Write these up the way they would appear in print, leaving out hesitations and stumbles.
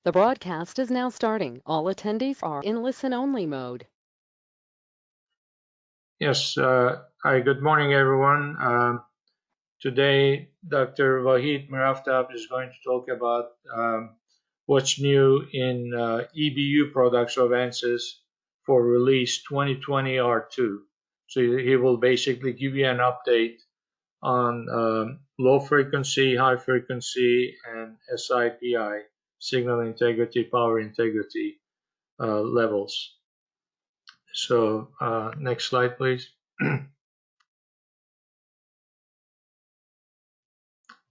The broadcast is now starting. All attendees are in listen-only mode. Yes, hi, good morning, everyone. Today, Dr. Wahid Miraftab is going to talk about what's new in EBU products of ANSYS for release 2020 R2. So he will basically give you an update on low frequency, high frequency, and SIPI, signal integrity, power integrity levels. So next slide, please.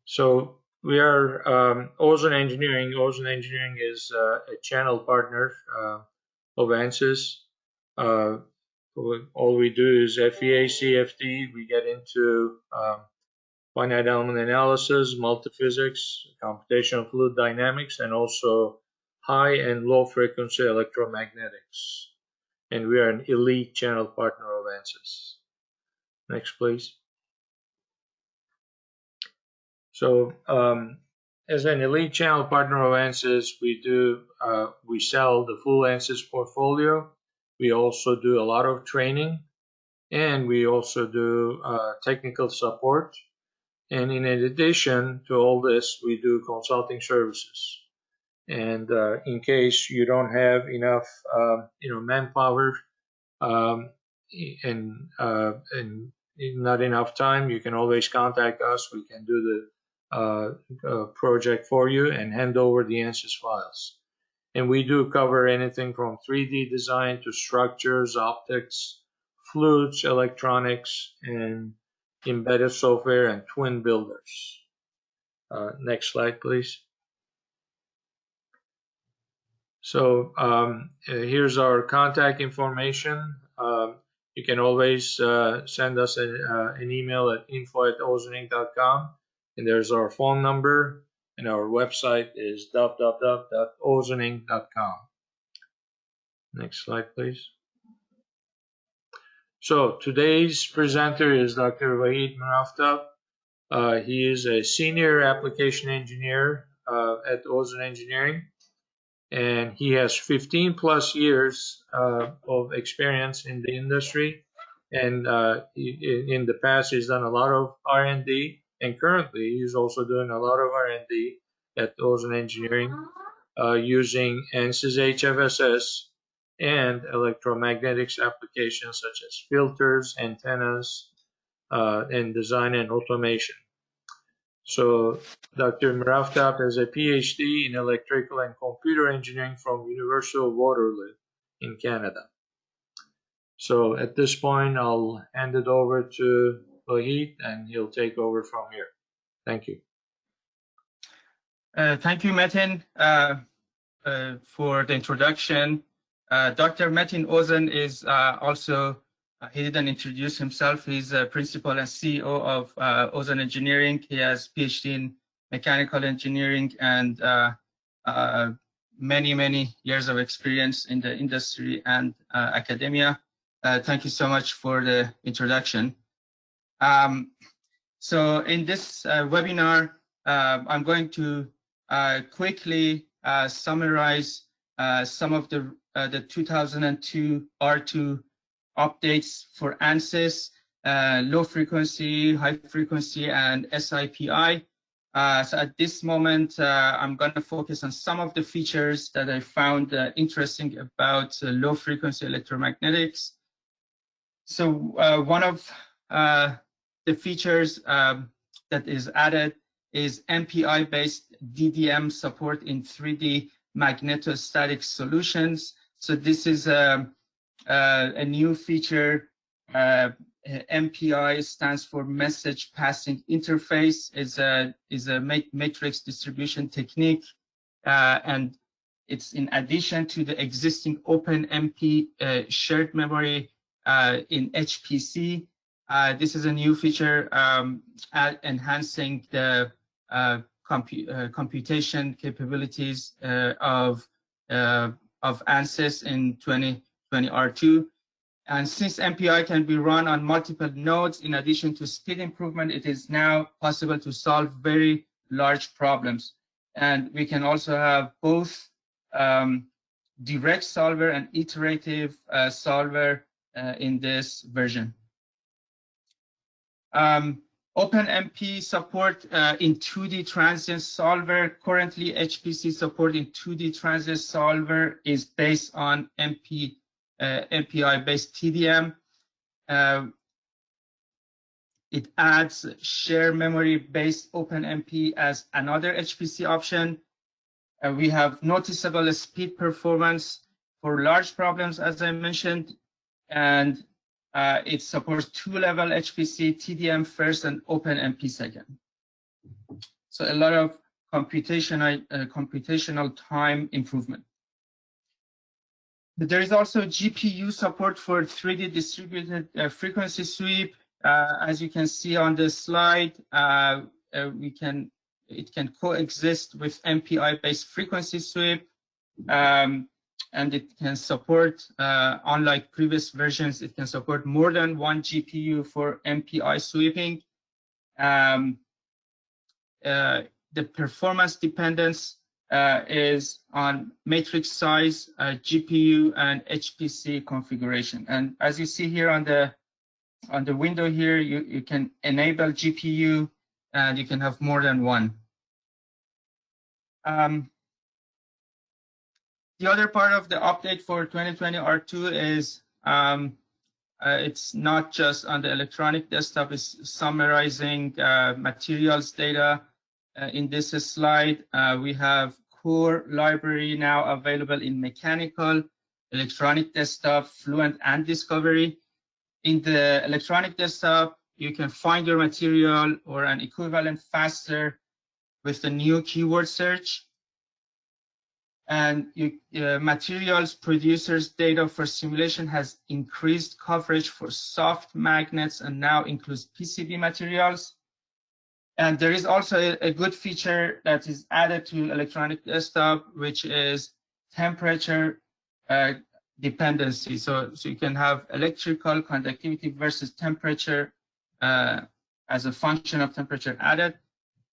So we are Ozen Engineering. Ozen Engineering is a channel partner of ANSYS. All we do is FEA, CFD. We get into finite element analysis, multiphysics, computational fluid dynamics, and also high and low frequency electromagnetics. And we are an elite channel partner of ANSYS. Next, please. So as an elite channel partner of ANSYS, we sell the full ANSYS portfolio. We also do a lot of training, and we also do technical support. And in addition to all this, we do consulting services. And in case you don't have enough, manpower and not enough time, you can always contact us. We can do the project for you and hand over the ANSYS files. And we do cover anything from 3D design to structures, optics, fluids, electronics, and embedded software and twin builders. Next slide, please. So here's our contact information. You can always send us an email at info@ozeninc.com, and there's our phone number, and our website is www.ozeninc.com. Next slide, please. So today's presenter is Dr. Wahid Miraftab. He is a senior application engineer at Ozen Engineering, and he has 15 plus years of experience in the industry. And in the past, he's done a lot of R&D, and currently he's also doing a lot of R&D at Ozen Engineering using ANSYS HFSS and electromagnetics applications such as filters, antennas, and design and automation. So Dr. Miraftab has a PhD in electrical and computer engineering from University of Waterloo in Canada. So at this point, I'll hand it over to Wahid, and he'll take over from here. Thank you. Thank you, Metin, for the introduction. Dr. Metin Ozen is also, he didn't introduce himself. He's a principal and CEO of Ozen Engineering. He has PhD in mechanical engineering and many years of experience in the industry and academia. Thank you so much for the introduction. So in this webinar, I'm going to quickly summarize some of the 2002 R2 updates for ANSYS, low frequency, high frequency, and SIPI. So at this moment, I'm going to focus on some of the features that I found interesting about low frequency electromagnetics. So one of the features that is added is MPI-based DDM support in 3D magnetostatic solutions. So this is a new feature. MPI stands for Message Passing Interface. Is a matrix distribution technique, and it's in addition to the existing openmp shared memory in HPC. This is a new feature enhancing the computation capabilities of ANSYS in 2020 R2. And since MPI can be run on multiple nodes, in addition to speed improvement, it is now possible to solve very large problems. And we can also have both direct solver and iterative solver in this version. OpenMP support in 2D transient solver. Currently, HPC support in 2D transient solver is based on MPI-based TDM. It adds share memory-based OpenMP as another HPC option. We have noticeable speed performance for large problems, as I mentioned, and it supports two-level HPC, TDM first and OpenMP second. So a lot of computational time improvement. There is also GPU support for 3D distributed frequency sweep. As you can see on this slide, it can coexist with MPI-based frequency sweep, and it can support, unlike previous versions, it can support more than one GPU for MPI sweeping. The performance dependence is on matrix size, GPU, and HPC configuration. And as you see here on the window here, you can enable GPU, and you can have more than one. The other part of the update for 2020 R2 is it's not just on the electronic desktop, it's summarizing materials data. In this slide, we have core library now available in mechanical, electronic desktop, FLUENT, and discovery. In the electronic desktop, you can find your material or an equivalent faster with the new keyword search. And materials producers data for simulation has increased coverage for soft magnets and now includes PCB materials. And there is also a good feature that is added to electronic desktop, which is temperature dependency. So you can have electrical conductivity versus temperature as a function of temperature added.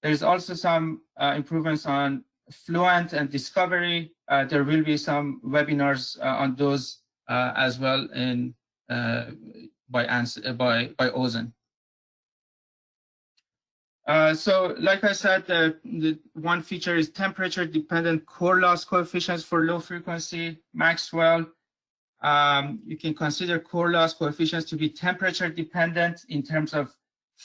There's also some improvements on FLUENT and discovery. There will be some webinars on those as well in by Ozen. So like I said, the one feature is temperature dependent core loss coefficients for low frequency Maxwell. You can consider core loss coefficients to be temperature dependent in terms of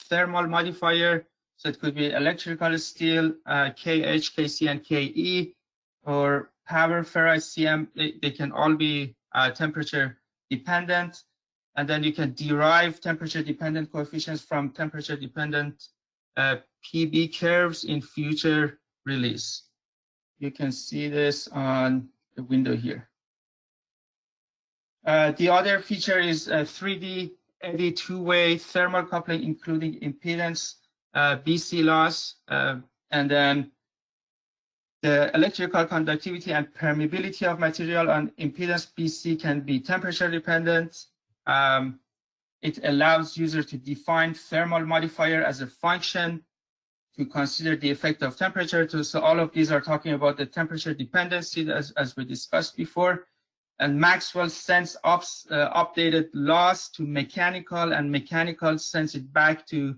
thermal modifier. So it could be electrical steel, KH, KC, and KE, or power ferrite CM. They can all be temperature dependent. And then you can derive temperature dependent coefficients from temperature dependent PB curves in future release. You can see this on the window here. The other feature is 3D eddy two-way thermal coupling, including impedance, BC loss, and then the electrical conductivity and permeability of material on impedance BC can be temperature dependent. It allows user to define thermal modifier as a function to consider the effect of temperature. So all of these are talking about the temperature dependency as we discussed before. And Maxwell sends updated loss to mechanical, and mechanical sends it back to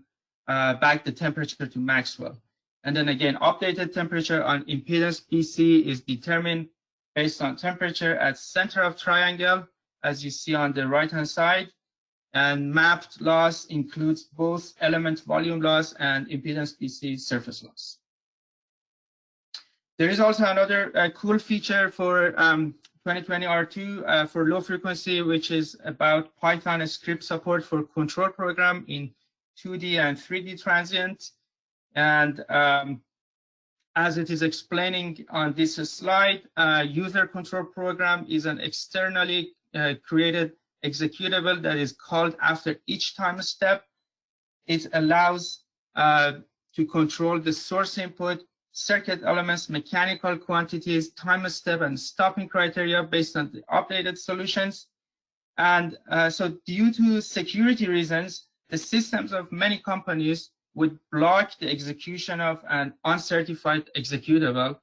back the temperature to Maxwell. And then again, updated temperature on impedance BC is determined based on temperature at center of triangle, as you see on the right-hand side. And mapped loss includes both element volume loss and impedance BC surface loss. There is also another cool feature for 2020 R2 for low frequency, which is about Python script support for control program in 2D and 3D transient. And as it is explaining on this slide, user control program is an externally created executable that is called after each time step. It allows to control the source input, circuit elements, mechanical quantities, time step, and stopping criteria based on the updated solutions. And so due to security reasons, the systems of many companies would block the execution of an uncertified executable.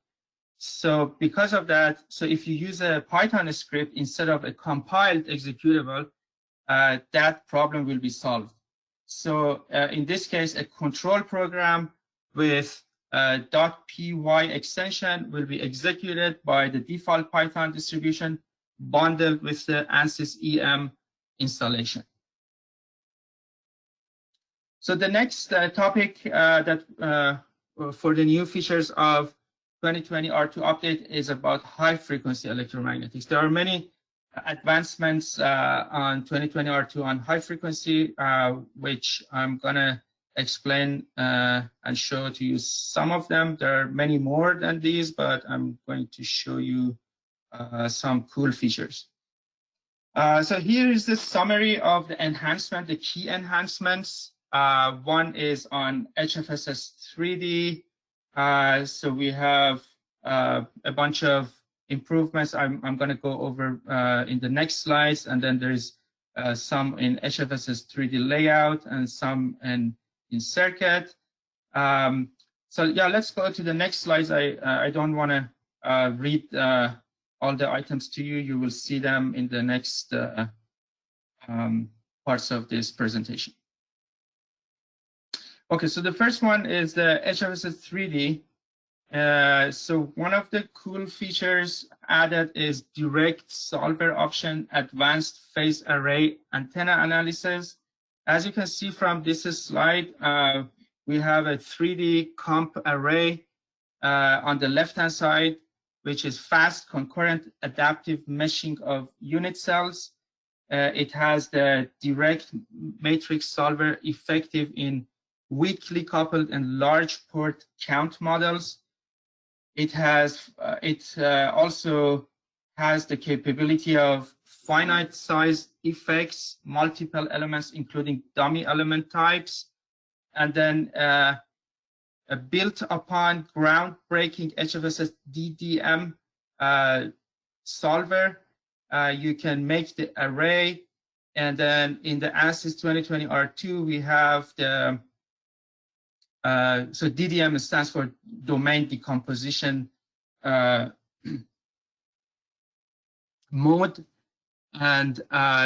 So because of that, so if you use a Python script instead of a compiled executable, that problem will be solved. So in this case, a control program with .py extension will be executed by the default Python distribution bundled with the ANSYS EM installation. So the next topic that for the new features of 2020 R2 update is about high frequency electromagnetics. There are many advancements on 2020 R2 on high frequency, which I'm gonna explain and show to you some of them. There are many more than these, but I'm going to show you some cool features. So here is the summary of the enhancement, the key enhancements. One is on HFSS 3D. So we have a bunch of improvements I'm going to go over in the next slides, and then there's some in HFSS 3D layout and some in circuit. So yeah, let's go to the next slides. I don't want to read all the items to you. You will see them in the next parts of this presentation. Okay, so the first one is the HFSS 3D. So one of the cool features added is direct solver option, advanced phase array antenna analysis. As you can see from this slide, we have a 3D comp array on the left-hand side, which is fast concurrent adaptive meshing of unit cells. It has the direct matrix solver effective in weakly coupled and large port count models. It also has the capability of finite size effects, multiple elements, including dummy element types, and then built upon groundbreaking HFSS DDM solver, you can make the array, and then in the ANSYS 2020 R2 we have the so DDM stands for domain decomposition mode, and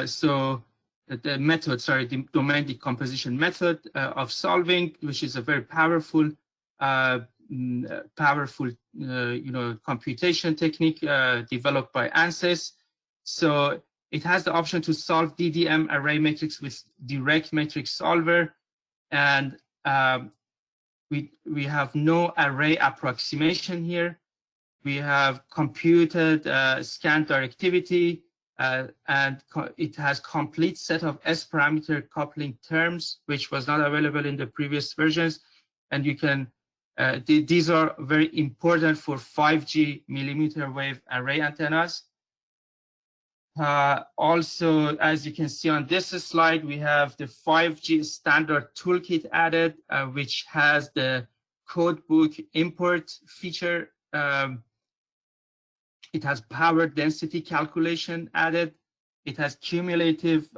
so the method, sorry, the domain decomposition method of solving, which is a very powerful, computation technique developed by ANSYS. So it has the option to solve DDM array matrix with direct matrix solver, and we have no array approximation here. We have computed scan directivity, and it has complete set of S-parameter coupling terms, which was not available in the previous versions. And you can, these are very important for 5G millimeter wave array antennas. Also, as you can see on this slide, we have the 5G standard toolkit added, which has the Codebook import feature. It has power density calculation added. It has cumulative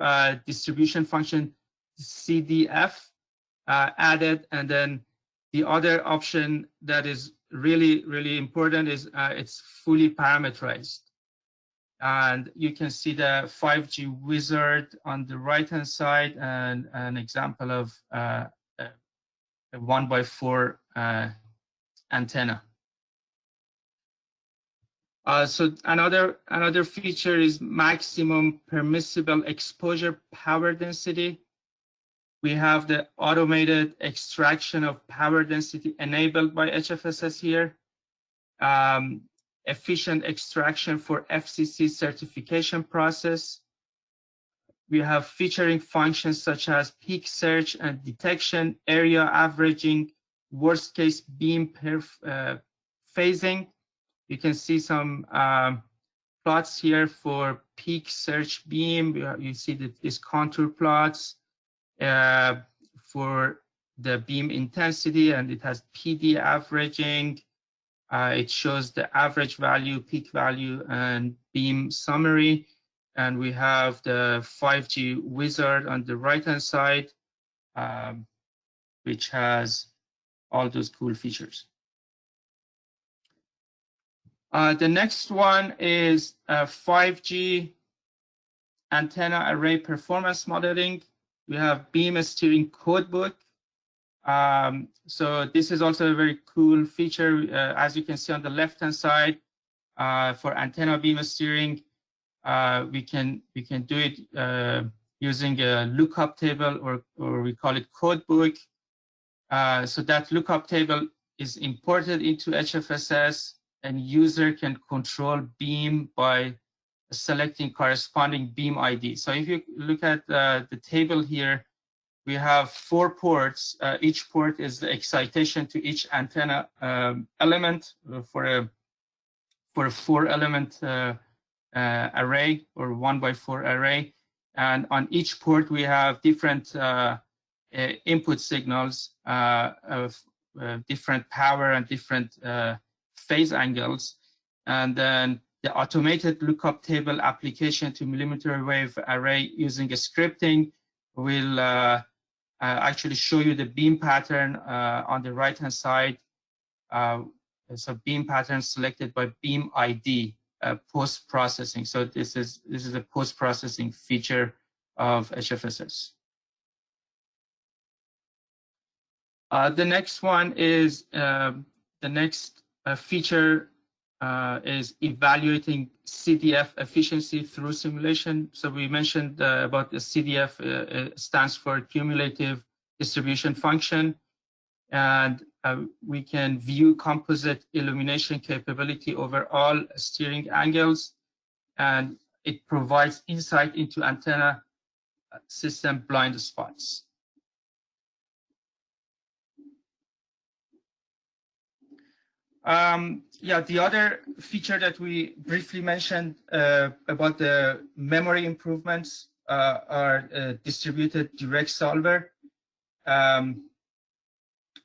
distribution function CDF added. And then the other option that is really, really important is it's fully parameterized. And you can see the 5G wizard on the right-hand side, and an example of a 1x4 antenna. So another feature is maximum permissible exposure power density. We have the automated extraction of power density enabled by HFSS here. Efficient extraction for FCC certification process. We have featuring functions such as peak search and detection, area averaging, worst case beam phasing. You can see some plots here for peak search beam. You see these contour plots for the beam intensity, and it has PD averaging. It shows the average value, peak value, and beam summary. And we have the 5G wizard on the right-hand side, which has all those cool features. The next one is 5G antenna array performance modeling. We have beam steering codebook. So this is also a very cool feature. As you can see on the left-hand side, for antenna beam steering, we can do it using a lookup table, or we call it codebook. So that lookup table is imported into HFSS, and user can control beam by selecting corresponding beam ID. So if you look at the table here, we have 4 ports. Each port is the excitation to each antenna element for a 4-element array, or 1x4 array. And on each port, we have different input signals of different power and different phase angles. And then the automated lookup table application to millimeter wave array using a scripting will actually show you the beam pattern on the right-hand side. So beam pattern selected by beam ID, post-processing. So this is a post-processing feature of HFSS. The next one is the next feature is evaluating CDF efficiency through simulation. So we mentioned about the CDF stands for cumulative distribution function, and we can view composite illumination capability over all steering angles, and it provides insight into antenna system blind spots. Yeah, the other feature that we briefly mentioned about the memory improvements are distributed direct solver.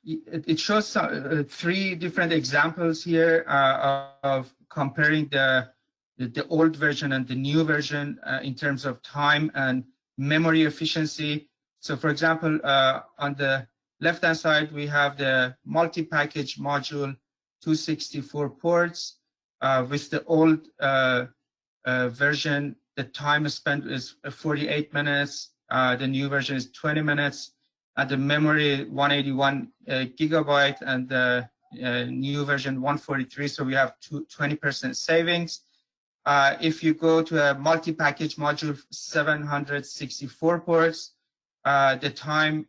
It shows 3 different examples here of comparing the old version and the new version in terms of time and memory efficiency. So for example, on the left-hand side, we have the multi-package module, 264 ports. With the old version, the time spent is 48 minutes. The new version is 20 minutes. And the memory 181 gigabyte, and the new version 143. So we have 20% savings. If you go to a multi-package module, 764 ports, the time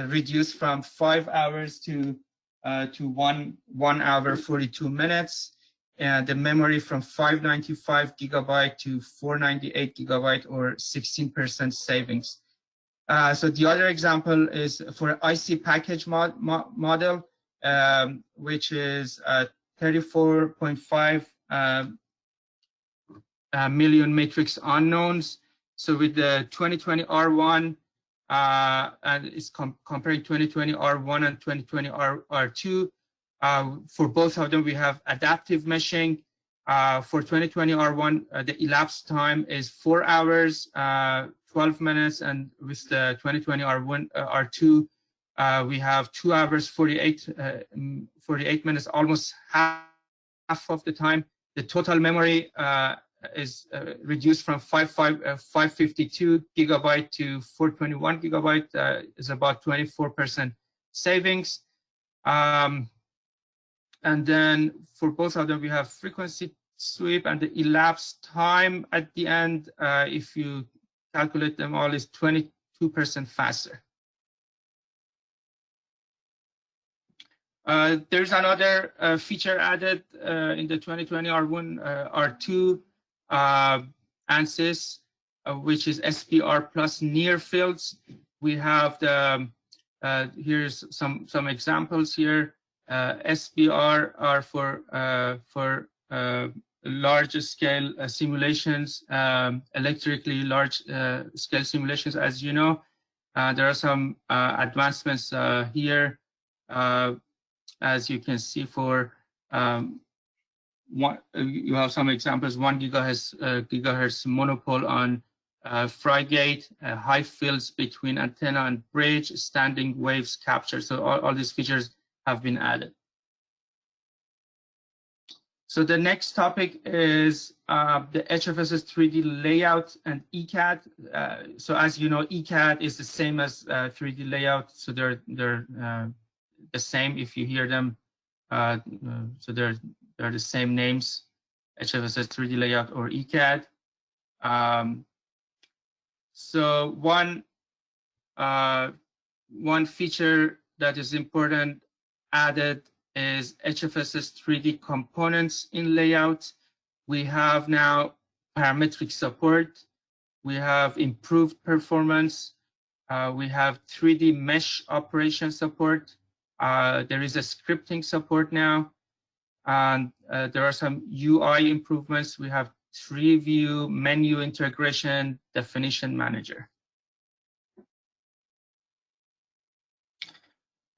reduced from 5 hours to 1 hour 42 minutes, and the memory from 595 gigabyte to 498 gigabyte, or 16% savings. So the other example is for IC package model, which is 34.5 million matrix unknowns. So with the 2020 R1, and it's comparing 2020 R1 and 2020 R2. For both of them, we have adaptive meshing. For 2020 R1, the elapsed time is 4 hours, 12 minutes, and with the 2020 R2, we have 2 hours, 48 minutes, almost half of the time. The total memory is reduced from 552 gigabyte to 421 gigabyte, is about 24% savings. And then for both of them, we have frequency sweep, and the elapsed time at the end, if you calculate them all, is 22% faster. There's another feature added in the 2020 R1, R2 ANSYS, which is SPR plus near fields. We have the here's some examples here. SPR are for large scale simulations, electrically large scale simulations. As you know, there are some advancements here. As you can see, for you have some examples: 1 gigahertz monopole on Frigate, high fields between antenna and bridge, standing waves capture. So all these features have been added. So the next topic is the HFSS 3D layout and ECAD. So as you know, ECAD is the same as 3D layout, so they're the same if you hear them. So they're the same names, HFSS 3D layout or ECAD. So one feature that is important added is HFSS 3D components in layout. We have now parametric support. We have improved performance. We have 3D mesh operation support. There is a scripting support now. And there are some UI improvements. We have 3-view menu integration, definition manager.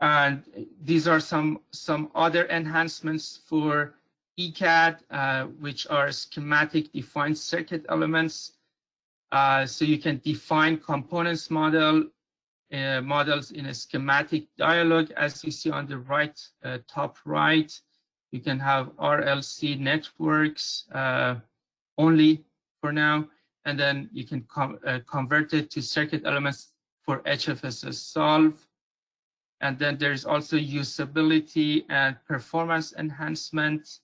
And these are some other enhancements for ECAD, which are schematic defined circuit elements. So you can define components models in a schematic dialog, as you see on the right, top right. You can have RLC networks only for now, and then you can convert it to circuit elements for HFSS solve. And then there's also usability and performance enhancement.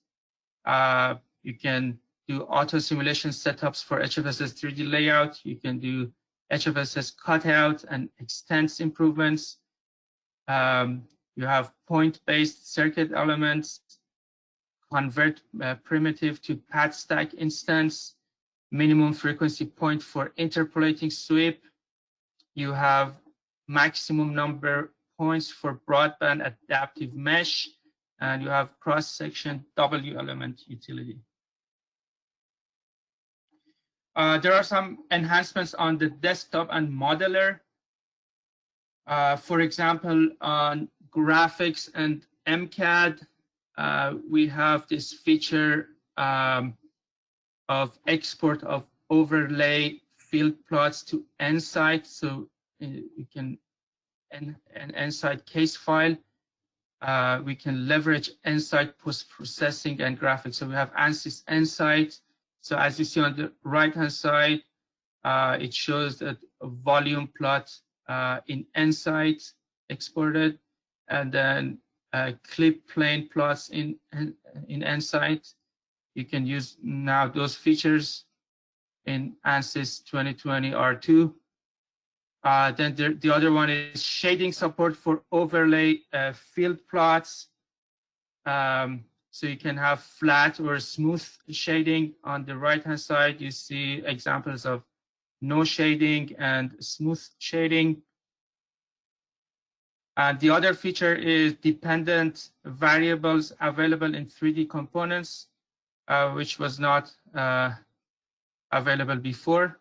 You can do auto simulation setups for HFSS 3D layout. You can do HFSS cutout and extents improvements. You have point-based circuit elements, convert primitive to pad stack instance, minimum frequency point for interpolating sweep. You have maximum number points for broadband adaptive mesh, and you have cross-section W element utility. There are some enhancements on the desktop and modeler. For example, on graphics and MCAD, we have this feature of export of overlay field plots to ENSYS. So you can an ENSYS case file. We can leverage ENSYS post-processing and graphics. So we have ANSYS ENSYS. So as you see on the right-hand side, it shows that a volume plot in ENSYS exported, and then clip plane plots in ENSYS. You can use now those features in ANSYS 2020 R2. Then the other one is shading support for overlay field plots. So you can have flat or smooth shading. On the right-hand side, you see examples of no shading and smooth shading. And the other feature is dependent variables available in 3D components, which was not available before.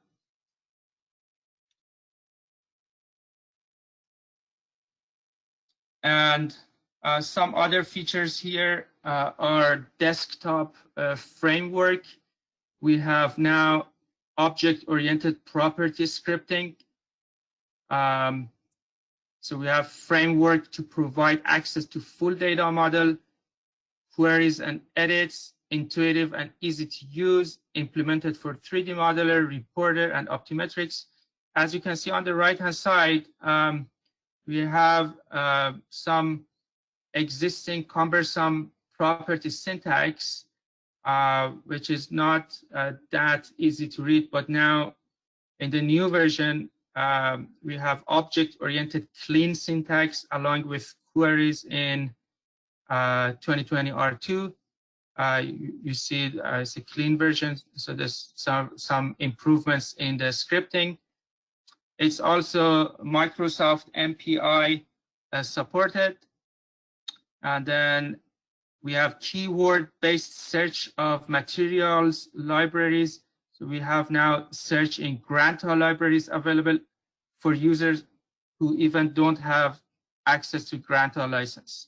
And some other features here are desktop framework. We have now object-oriented property scripting. So we have framework to provide access to full data model, queries and edits, intuitive and easy to use, implemented for 3D modeler, reporter, and Optimetrics. As you can see on the right-hand side, we have some existing cumbersome property syntax, which is not that easy to read, but now in the new version, we have object-oriented clean syntax along with queries in 2020 R2. You see it's a clean version, so there's some improvements in the scripting. It's also Microsoft MPI supported. And then we have keyword-based search of materials libraries. So we have now search in Granta libraries available for users who even don't have access to Granta license.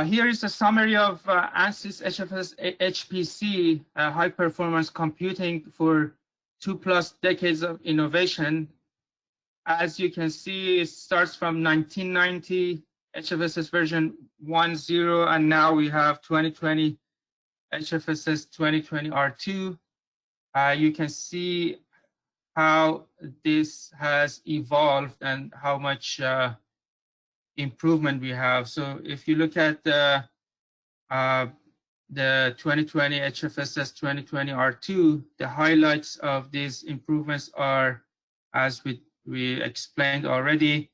Here is a summary of ANSYS HFSS HPC, high performance computing for 2+ decades of innovation. As you can see, it starts from 1990. HFSS version 1.0, and now we have 2020 HFSS 2020 R2. You can see how this has evolved and how much improvement we have. So if you look at the 2020 HFSS 2020 R2, the highlights of these improvements are, as we explained already,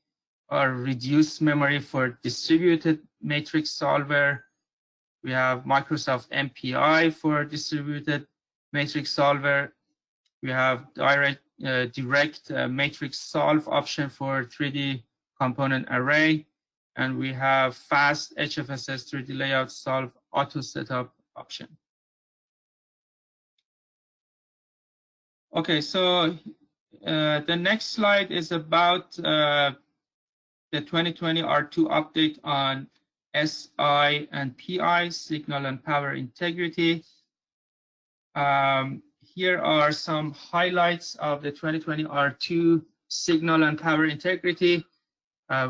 are reduced memory for distributed matrix solver. We have Microsoft MPI for distributed matrix solver. We have direct matrix solve option for 3D component array. And we have fast HFSS 3D layout solve auto setup option. Okay, so the next slide is about the 2020 R2 update on SI and PI, signal and power integrity. Here are some highlights of the 2020 R2 signal and power integrity.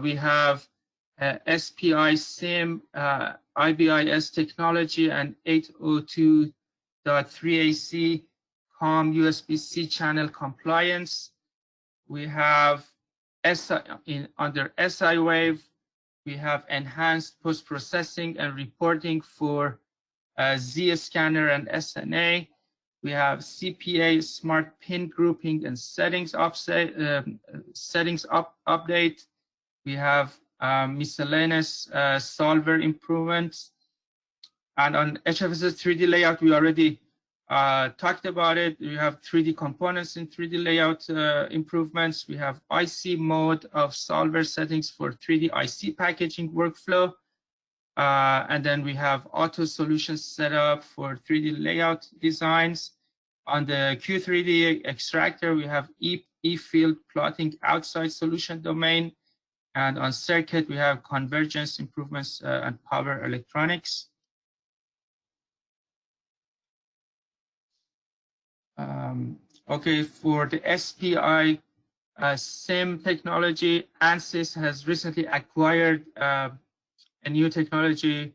We have spiSim, IBIS technology, and 802.3ac COM USB-C channel compliance. We have under SI wave, we have enhanced post-processing and reporting for Z scanner and SNA. We have CPA smart pin grouping and settings update. We have miscellaneous solver improvements. And on HFSS 3D layout, we already talked about it. We have 3D components in 3D layout improvements. We have IC mode of solver settings for 3D IC packaging workflow. And then we have auto solutions set up for 3D layout designs. On the Q3D extractor, we have E-field plotting outside solution domain. And on circuit, we have convergence improvements and power electronics. Okay, for the SPI SIM technology, ANSYS has recently acquired a new technology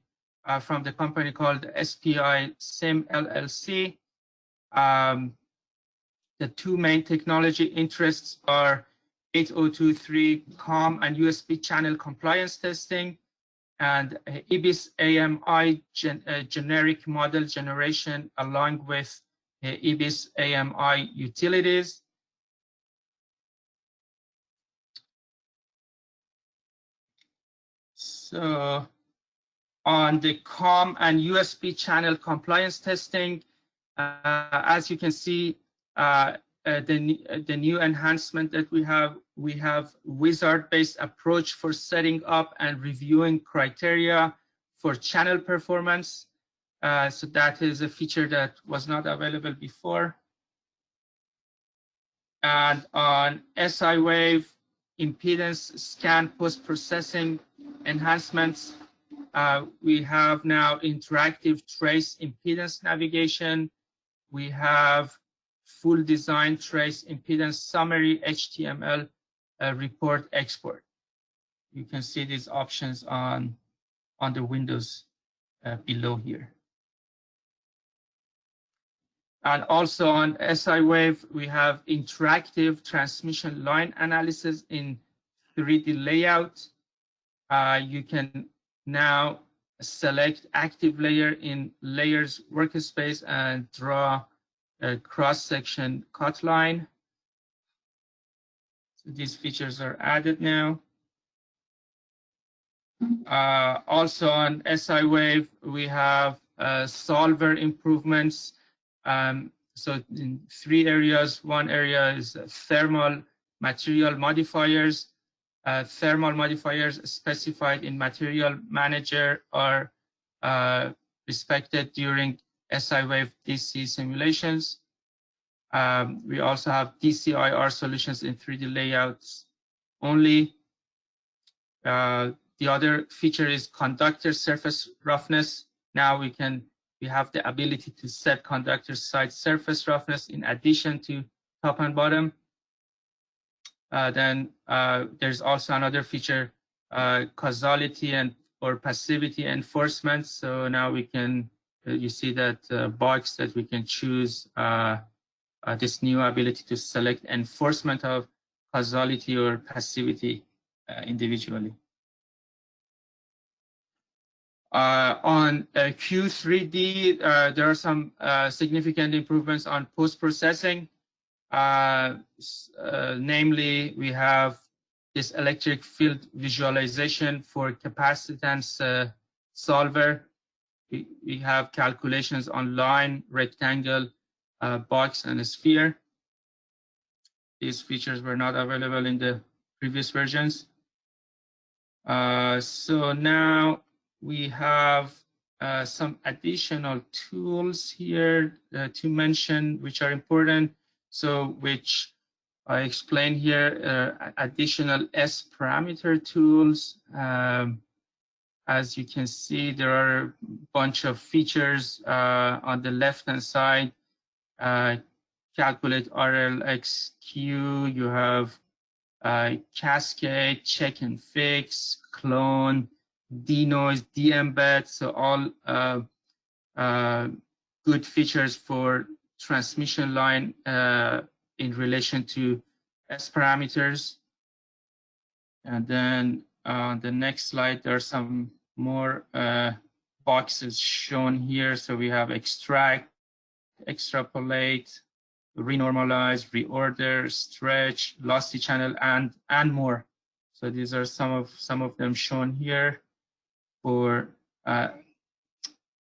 from the company called SPI SIM LLC. The two main technology interests are 8023 COM and USB channel compliance testing, and EBIS AMI generic model generation along with EBIS AMI utilities. So on the COM and USB channel compliance testing, as you can see, the new enhancement that we have wizard-based approach for setting up and reviewing criteria for channel performance. So that is a feature that was not available before. And on SI wave impedance scan post-processing enhancements, we have now interactive trace impedance navigation. We have full design trace impedance summary HTML report export. You can see these options on the windows below here. And also on SI wave, we have interactive transmission line analysis in 3D layout. You can now select active layer in layers workspace and draw a cross-section cut line. So these features are added now. Also on SI wave, we have solver improvements. So in 3 areas, one area is thermal material modifiers. Thermal modifiers specified in Material Manager are respected during SI wave DC simulations. We also have DCIR solutions in 3D layouts only. The other feature is conductor surface roughness. Now we have the ability to set conductor side surface roughness in addition to top and bottom. Then there's also another feature causality and or passivity enforcement. So now we can, you see that box that we can choose this new ability to select enforcement of causality or passivity individually. On Q3D, there are some significant improvements on post-processing. Namely, we have this electric field visualization for capacitance solver. We have calculations on line, rectangle, box, and a sphere. These features were not available in the previous versions. So now we have some additional tools here to mention, which are important. So which I explain here, additional S-parameter tools. As you can see, there are a bunch of features on the left-hand side. Calculate RLXQ, you have cascade, check and fix, clone, denoise, de-embed, so all good features for transmission line in relation to S parameters. And then on the next slide, there are some more boxes shown here. So we have extract, extrapolate, renormalize, reorder, stretch, lossy channel, and more. So these are some of them shown here for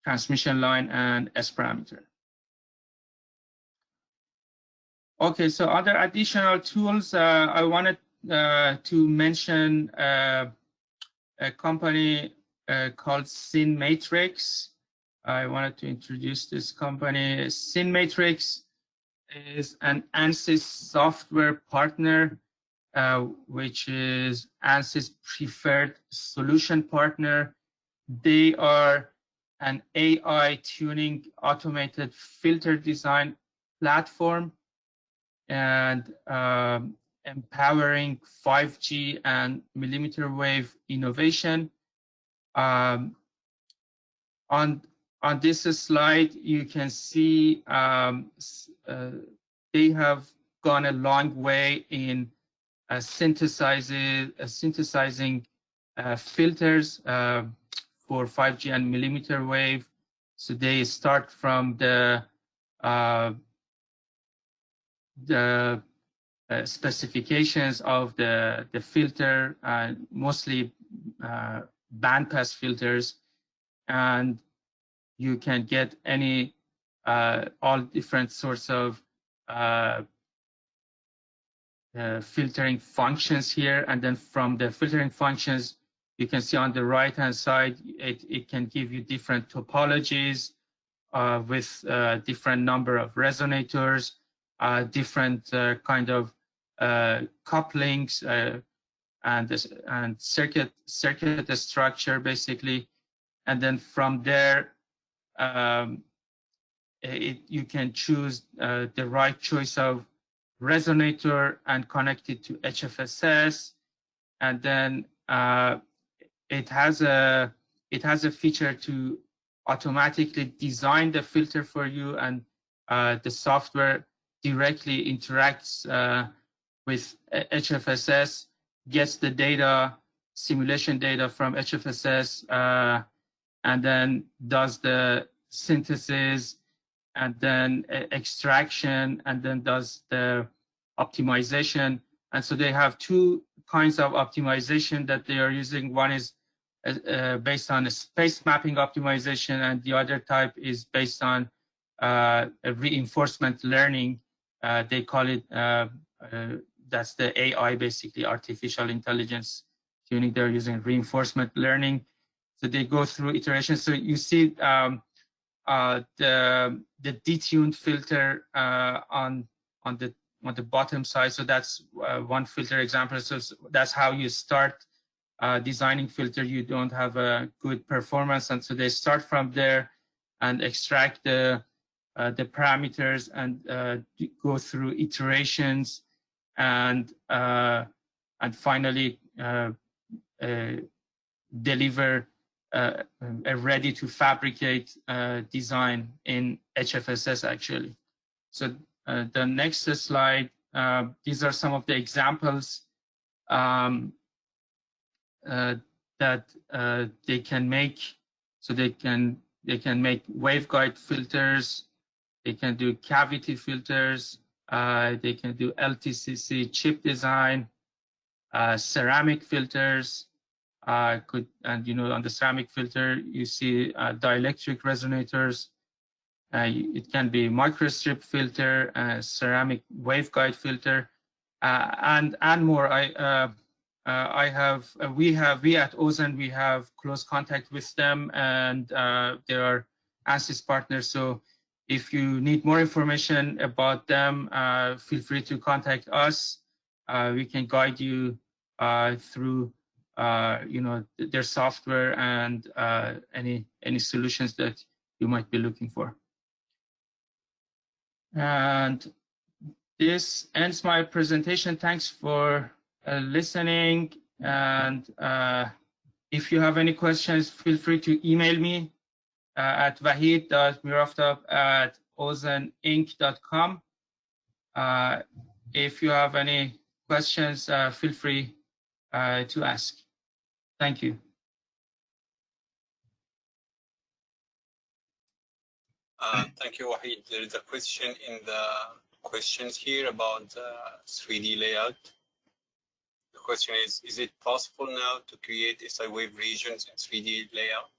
transmission line and S parameter. Okay, so other additional tools, I wanted to mention a company called Synmatrix. I wanted to introduce this company. Synmatrix is an ANSYS software partner, which is ANSYS preferred solution partner. They are an AI tuning automated filter design platform and empowering 5G and millimeter wave innovation. On this slide, you can see they have gone a long way in synthesizing filters for 5G and millimeter wave. So they start from the specifications of the filter, mostly bandpass filters, and you can get any all different sorts of filtering functions here. And then from the filtering functions, you can see on the right hand side, it can give you different topologies with different number of resonators, different kind of couplings and circuit structure basically. And then from there, you can choose the right choice of resonator and connect it to HFSS. And then it has a feature to automatically design the filter for you, and the software directly interacts with HFSS, gets the data, simulation data from HFSS, and then does the synthesis, and then extraction, and then does the optimization. And so they have two kinds of optimization that they are using. One is based on a space mapping optimization, and the other type is based on a reinforcement learning. They call it, that's the AI, basically artificial intelligence tuning. They're using reinforcement learning. So they go through iterations. So you see the detuned filter on the bottom side. So that's one filter example. So that's how you start designing filter. You don't have a good performance, and so they start from there and extract the parameters and go through iterations, and finally deliver a ready to fabricate design in HFSS actually. So the next slide, these are some of the examples that they can make. So they can make waveguide filters, they can do cavity filters, they can do LTCC chip design, ceramic filters, and on the ceramic filter you see dielectric resonators. It can be microstrip filter, ceramic waveguide filter, and more. We at Ozen, we have close contact with them, and they are ANSYS partners. So if you need more information about them, feel free to contact us. We can guide you through their software and any solutions that you might be looking for. And this ends my presentation. Thanks for listening. And if you have any questions, feel free to email me at wahid.miraftab@ozeninc.com. If you have any questions, feel free to ask. Thank you. Thank you, Wahid. There is a question in the questions here about 3D layout. The question is it possible now to create SI wave regions in 3D layout?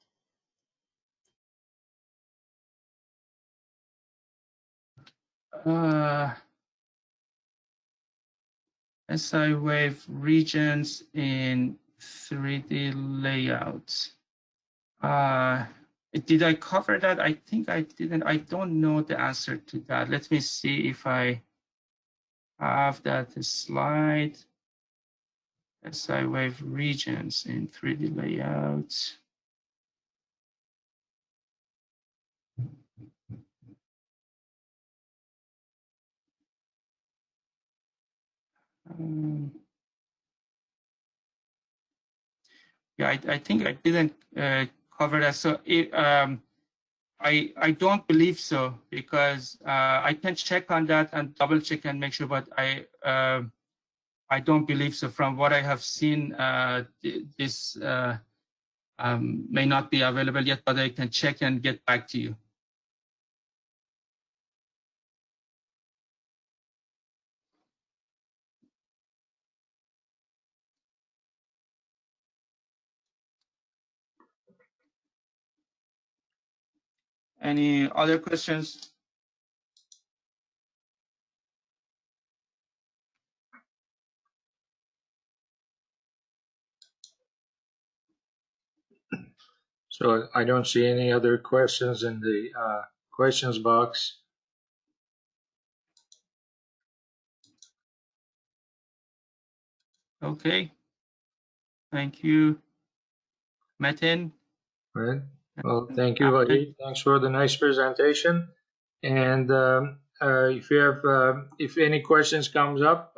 SI wave regions in 3D layouts. Did I cover that? I think I didn't. I don't know the answer to that. Let me see if I have that slide. SI wave regions in 3D layouts. Yeah, I think I didn't cover that. So I don't believe so, because I can check on that and double check and make sure, but I don't believe so. From what I have seen, this may not be available yet, but I can check and get back to you. Any other questions? So I don't see any other questions in the questions box. Okay. Thank you, Metin. Right. Well, thank you, Wahid. Thanks for the nice presentation. And if you have, if any questions comes up,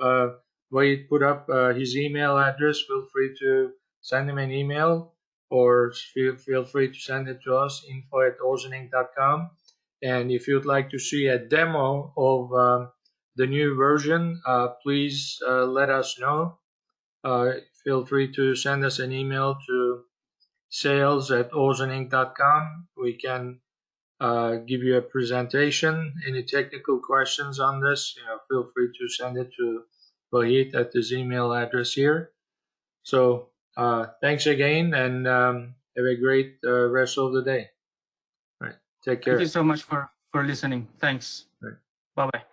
Wahid put up his email address. Feel free to send him an email, or feel free to send it to us, info@ozeninc.com. And if you'd like to see a demo of the new version, please let us know. Feel free to send us an email to sales@ozeninc.com. We can give you a presentation. Any technical questions on this, feel free to send it to Wahid at his email address here. So thanks again, and have a great rest of the day. All right, take care. Thank you so much for listening. Thanks. Right. Bye-bye.